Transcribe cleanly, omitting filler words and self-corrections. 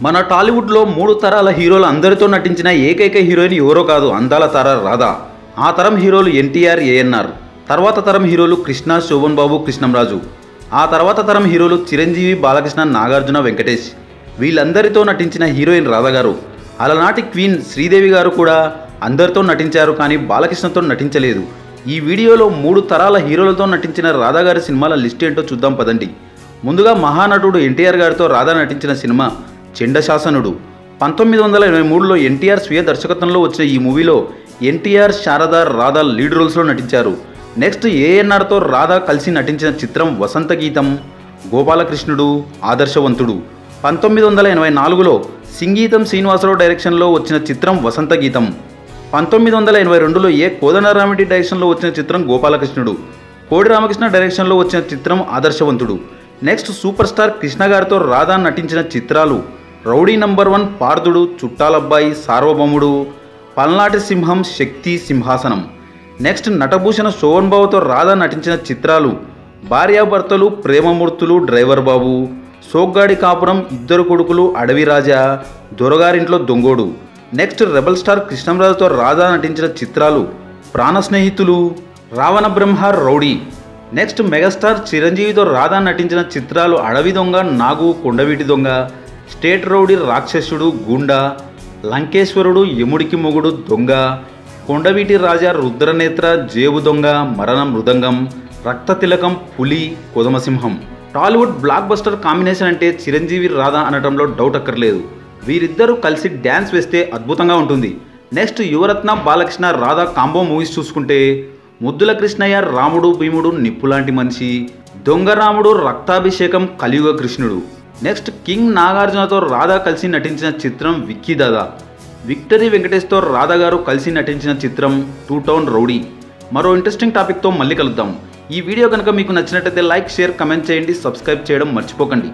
మన టాలీవుడ్లో 3 తరాల హీరోలు అందరితో నటించిన ఏకైక హీరోయిన్ ఎవరో కాదు, అందాల తార రాధా. ఆ తరం హీరోలు ఎన్టీఆర్, ఏఎన్ఆర్. తర్వాత తరం హీరోలు కృష్ణ, శోభన్ బాబు, కృష్ణంరాజు. ఆ తర్వాత తరం హీరోలు చిరంజీవి, బాలకృష్ణ, నాగార్జున, వెంకటేష్. వీళ్ళందరితో నటించిన హీరోయిన్ రాధా గారు. అలనాటి క్వీన్ శ్రీదేవి గారు కూడా అందరితో నటించారు, కానీ బాలకృష్ణతో నటించలేదు. ఈ వీడియోలో 3 తరాల హీరోలతో నటించిన రాధా గారి సినిమాల లిస్ట్ ఏంటో చూద్దాం పదండి. ముందుగా మహానటుడు ఎన్టీఆర్ గారితో రాధా నటించిన సినిమా చండశాసనుడు. 1983లో ఎన్టీఆర్ స్వీయ దర్శకత్వంలో వచ్చిన ఈ మూవీలో ఎన్టీఆర్, శారద, రాధా లీడ్ రోల్స్లో నటించారు. నెక్స్ట్ ఏఎన్ఆర్తో రాధా కలిసి నటించిన చిత్రం వసంత గీతం, గోపాలకృష్ణుడు, ఆదర్శవంతుడు. 1984లో సింగీతం శ్రీనివాసరావు డైరెక్షన్లో వచ్చిన చిత్రం వసంత గీతం. 1982లో కోదండరామిరెడ్డి డైరెక్షన్లో వచ్చిన చిత్రం గోపాలకృష్ణుడు. కోడి రామకృష్ణ డైరెక్షన్లో వచ్చిన చిత్రం ఆదర్శవంతుడు. నెక్స్ట్ సూపర్ స్టార్ కృష్ణ గారితో రాధా నటించిన చిత్రాలు రౌడీ నంబర్ 1, పార్థుడు, చుట్టాలబ్బాయి, సార్వభౌముడు, పల్నాటి సింహం, శక్తి, సింహాసనం. నెక్స్ట్ నటభూషణ శోభన్ బాబుతో రాధా నటించిన చిత్రాలు భార్యాభర్తలు, ప్రేమమూర్తులు, డ్రైవర్ బాబు, సోగ్గాడి కాపురం, ఇద్దరు కొడుకులు, అడవి రాజా, దొరగారింట్లో దొంగోడు. నెక్స్ట్ రెబల్ స్టార్ కృష్ణంరాజుతో రాధా నటించిన చిత్రాలు ప్రాణ స్నేహితులు, రావణ బ్రహ్మ, రౌడీ. నెక్స్ట్ మెగాస్టార్ చిరంజీవితో రాధా నటించిన చిత్రాలు అడవి దొంగ, నాగు, కొండవీటి దొంగ, స్టేట్ రౌడీ, రాక్షసుడు, గూండా, లంకేశ్వరుడు, యముడికి మొగుడు, దొంగ, కొండవీటి రాజా, రుద్రనేత్ర, జేబు దొంగ, మరణ మృదంగం, రక్త తిలకం, పులి, కొదమసింహం. టాలీవుడ్ బ్లాక్ బస్టర్ కాంబినేషన్ అంటే చిరంజీవి, రాధా అనడంలో డౌట్ అక్కర్లేదు. వీరిద్దరూ కలిసి డ్యాన్స్ వేస్తే అద్భుతంగా ఉంటుంది. Next Yuvaratna, Balakrishna, Radha combo movies చూసుకుంటే ముద్దుల కృష్ణయ్య, రాముడు భీముడు, నిప్పులాంటి మనిషి, దొంగ రాముడు, రక్తాభిషేకం, కలియుగ కృష్ణుడు. నెక్స్ట్ కింగ్ నాగార్జునతో రాధా కలిసి నటించిన చిత్రం విక్కీ దాదా. విక్టరీ వెంకటేష్తో రాధా గారు కలిసి నటించిన చిత్రం 2 టౌన్ రౌడీ. మరో ఇంట్రెస్టింగ్ టాపిక్తో మళ్ళీ కలుద్దాం. ఈ వీడియో కనుక మీకు నచ్చినట్లయితే లైక్, షేర్, కమెంట్ చేయండి, సబ్స్క్రైబ్ చేయడం మర్చిపోకండి.